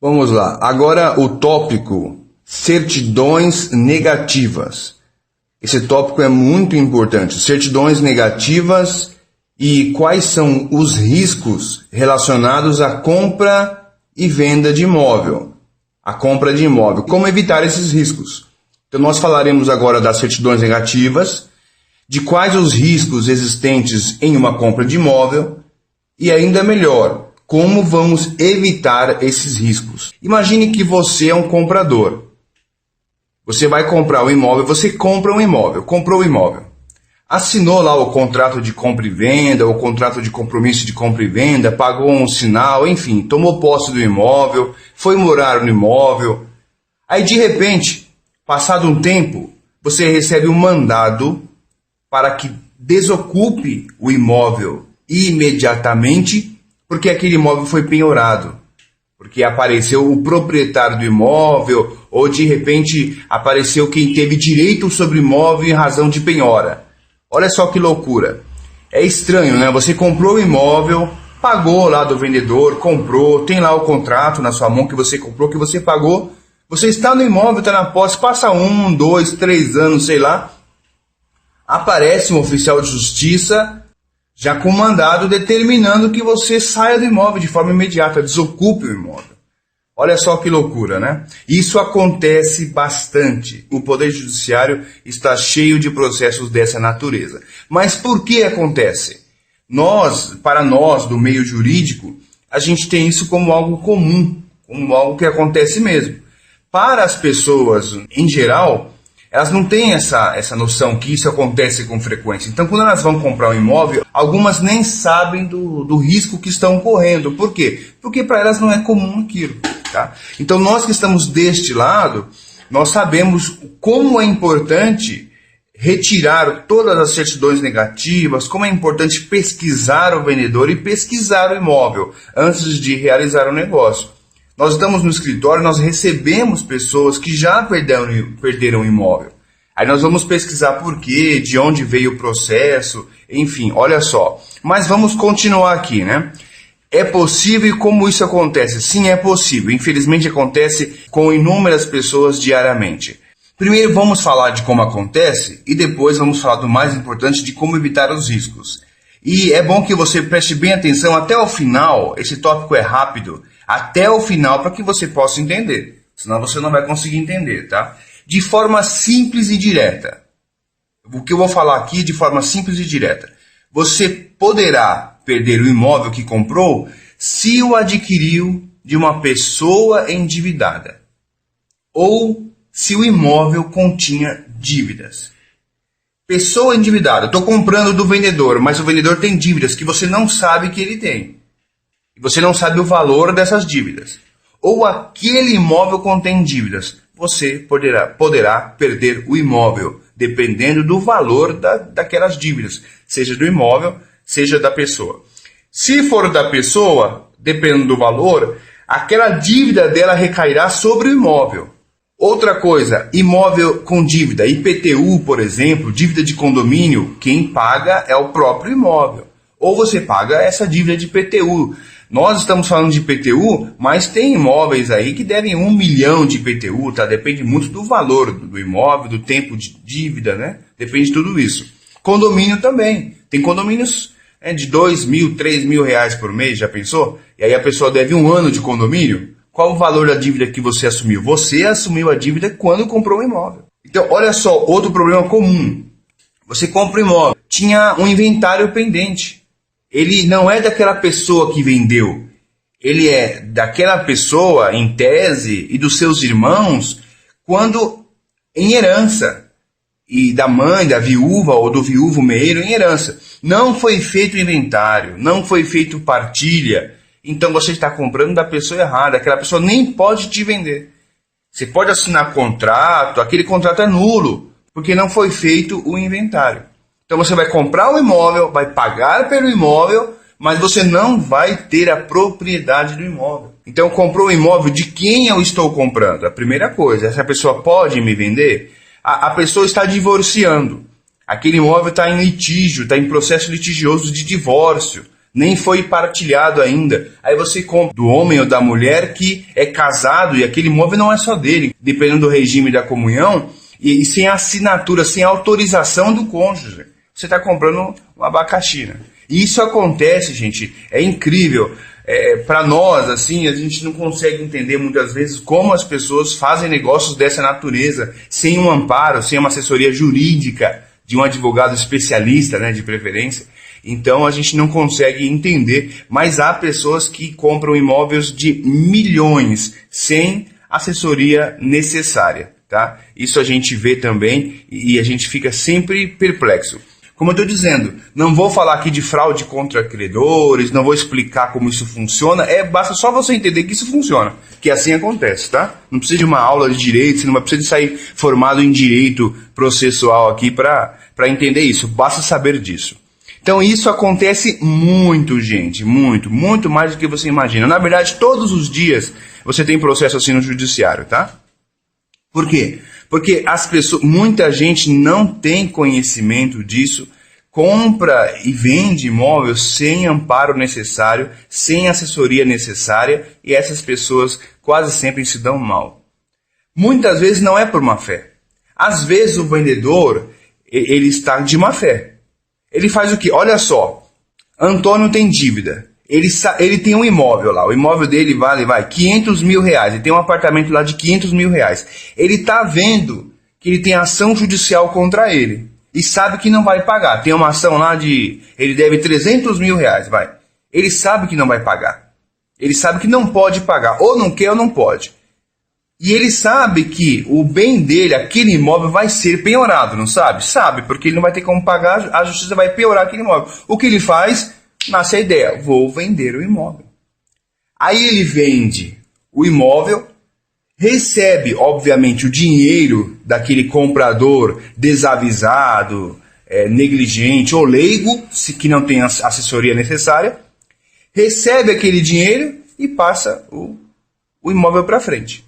Vamos lá. Agora o tópico certidões negativas. Esse tópico é muito importante. Certidões negativas e quais são os riscos relacionados à compra e venda de imóvel. A compra de imóvel. Como evitar esses riscos? Então nós falaremos agora das certidões negativas, de quais os riscos existentes em uma compra de imóvel e ainda melhor, como vamos evitar esses riscos. Imagine que você é um comprador. Você vai comprar um imóvel, você compra um imóvel, comprou o imóvel. Assinou lá o contrato de compra e venda, o contrato de compromisso de compra e venda, pagou um sinal, enfim, tomou posse do imóvel, foi morar no imóvel. Aí de repente, passado um tempo, você recebe um mandado para que desocupe o imóvel imediatamente, porque aquele imóvel foi penhorado. Porque apareceu o proprietário do imóvel, ou de repente apareceu quem teve direito sobre o imóvel em razão de penhora. Olha só que loucura. É estranho, né? Você comprou o imóvel, pagou lá do vendedor, comprou, tem lá o contrato na sua mão que você comprou, que você pagou. Você está no imóvel, está na posse, passa 1, 2, 3 anos, sei lá. Aparece um oficial de justiça já com mandado determinando que você saia do imóvel de forma imediata, desocupe o imóvel. Olha só que loucura, né? Isso acontece bastante. O Poder Judiciário está cheio de processos dessa natureza. Mas por que acontece? Para nós, do meio jurídico, a gente tem isso como algo comum, como algo que acontece mesmo. Para as pessoas, em geral, elas não têm essa noção que isso acontece com frequência. Então, quando elas vão comprar um imóvel, algumas nem sabem do risco que estão correndo. Por quê? Porque para elas não é comum aquilo. Tá? Então, nós que estamos deste lado, nós sabemos como é importante retirar todas as certidões negativas, como é importante pesquisar o vendedor e pesquisar o imóvel antes de realizar o negócio. Nós estamos no escritório, nós recebemos pessoas que já perderam o imóvel. Aí nós vamos pesquisar por quê, de onde veio o processo, enfim, olha só. Mas vamos continuar aqui, né? É possível e como isso acontece? Sim, é possível. Infelizmente acontece com inúmeras pessoas diariamente. Primeiro vamos falar de como acontece e depois vamos falar do mais importante, de como evitar os riscos. E é bom que você preste bem atenção até o final, esse tópico é rápido, até o final para que você possa entender. Senão você não vai conseguir entender, tá? De forma simples e direta. O que eu vou falar aqui é de forma simples e direta. Você poderá perder o imóvel que comprou se o adquiriu de uma pessoa endividada ou se o imóvel continha dívidas. Pessoa endividada, estou comprando do vendedor, mas o vendedor tem dívidas que você não sabe que ele tem. E você não sabe o valor dessas dívidas. Ou aquele imóvel contém dívidas. Você poderá perder o imóvel, dependendo do valor daquelas dívidas. Seja do imóvel, seja da pessoa. Se for da pessoa, dependendo do valor, aquela dívida dela recairá sobre o imóvel. Outra coisa, imóvel com dívida, IPTU, por exemplo, dívida de condomínio, quem paga é o próprio imóvel. Ou você paga essa dívida de IPTU. Nós estamos falando de IPTU, mas tem imóveis aí que devem 1 milhão de IPTU, tá? Depende muito do valor do imóvel, do tempo de dívida, né? Depende de tudo isso. Condomínio também. Tem condomínios de 2 mil, 3 mil reais por mês, já pensou? E aí a pessoa deve 1 ano de condomínio? Qual o valor da dívida que você assumiu? Você assumiu a dívida quando comprou o imóvel. Então, olha só, outro problema comum. Você compra o imóvel, tinha um inventário pendente. Ele não é daquela pessoa que vendeu. Ele é daquela pessoa, em tese, e dos seus irmãos, quando em herança. E da mãe, da viúva ou do viúvo meio em herança. Não foi feito inventário, não foi feito partilha. Então você está comprando da pessoa errada. Aquela pessoa nem pode te vender. Você pode assinar contrato, aquele contrato é nulo, porque não foi feito o inventário. Então você vai comprar o imóvel, vai pagar pelo imóvel, mas você não vai ter a propriedade do imóvel. Então comprou o imóvel, de quem eu estou comprando? A primeira coisa, essa pessoa pode me vender? A pessoa está divorciando. Aquele imóvel está em litígio, está em processo litigioso de divórcio. nem foi partilhado ainda. Aí você compra do homem ou da mulher que é casado e aquele imóvel não é só dele, dependendo do regime da comunhão, e sem assinatura, sem autorização do cônjuge. Você está comprando um abacaxi, né? E isso acontece, gente, é incrível. Para nós, assim, a gente não consegue entender muitas vezes como as pessoas fazem negócios dessa natureza, sem um amparo, sem uma assessoria jurídica de um advogado especialista, né, de preferência. Então a gente não consegue entender, mas há pessoas que compram imóveis de milhões sem assessoria necessária, tá? Isso a gente vê também e a gente fica sempre perplexo. Como eu estou dizendo, não vou falar aqui de fraude contra credores, não vou explicar como isso funciona, basta só você entender que isso funciona, que assim acontece, tá? Não precisa de uma aula de direito, você não vai precisar de sair formado em direito processual aqui para entender isso, basta saber disso. Então isso acontece muito, gente, muito mais do que você imagina. Na verdade, todos os dias você tem processo assim no judiciário, tá? Por quê? Porque muita gente não tem conhecimento disso, compra e vende imóvel sem amparo necessário, sem assessoria necessária, e essas pessoas quase sempre se dão mal. Muitas vezes não é por má fé. Às vezes o vendedor, ele está de má fé. Ele faz o quê? Olha só, Antônio tem dívida, ele tem um imóvel lá, o imóvel dele vale 500 mil reais, ele tem um apartamento lá de 500 mil reais. Ele está vendo que ele tem ação judicial contra ele e sabe que não vai pagar. Tem uma ação lá ele deve 300 mil reais, ele sabe que não vai pagar, ele sabe que não pode pagar, ou não quer ou não pode. E ele sabe que o bem dele, aquele imóvel, vai ser penhorado, não sabe? Sabe, porque ele não vai ter como pagar, a justiça vai penhorar aquele imóvel. O que ele faz? Nasce a ideia, vou vender o imóvel. Aí ele vende o imóvel, recebe, obviamente, o dinheiro daquele comprador desavisado, negligente ou leigo, que não tem a assessoria necessária, recebe aquele dinheiro e passa o imóvel para frente.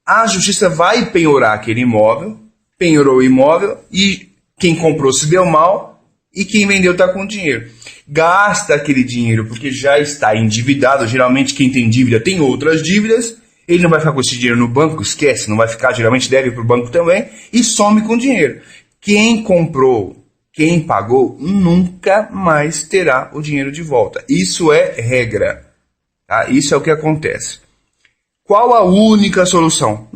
A justiça vai penhorar aquele imóvel, penhorou o imóvel e quem comprou se deu mal e quem vendeu está com dinheiro. Gasta aquele dinheiro porque já está endividado, geralmente quem tem dívida tem outras dívidas, ele não vai ficar com esse dinheiro no banco, esquece, não vai ficar, geralmente deve para o banco também, e some com o dinheiro. Quem comprou, quem pagou, nunca mais terá o dinheiro de volta. Isso é regra, tá? Isso é o que acontece. Qual a única solução?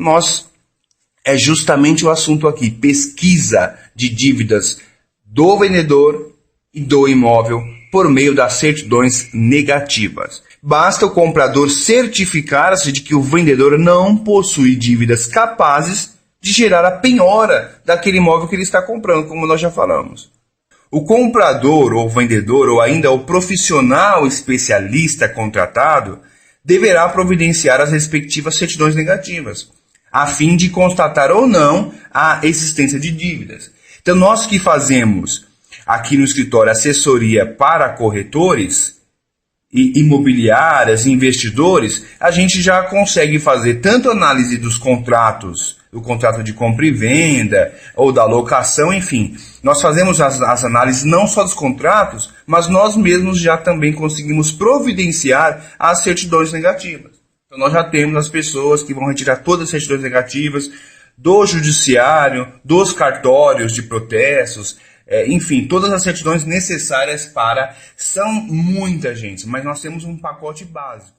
É justamente o assunto aqui, pesquisa de dívidas do vendedor e do imóvel por meio das certidões negativas. Basta o comprador certificar-se de que o vendedor não possui dívidas capazes de gerar a penhora daquele imóvel que ele está comprando, como nós já falamos. O comprador ou vendedor ou ainda o profissional especialista contratado deverá providenciar as respectivas certidões negativas, a fim de constatar ou não a existência de dívidas. Então, nós que fazemos aqui no escritório assessoria para corretores, imobiliárias, investidores, a gente já consegue fazer tanto análise dos contratos, do contrato de compra e venda, ou da locação, enfim. Nós fazemos as análises não só dos contratos, mas nós mesmos já também conseguimos providenciar as certidões negativas. Então nós já temos as pessoas que vão retirar todas as certidões negativas do judiciário, dos cartórios de protestos, enfim, todas as certidões necessárias são muita gente, mas nós temos um pacote básico.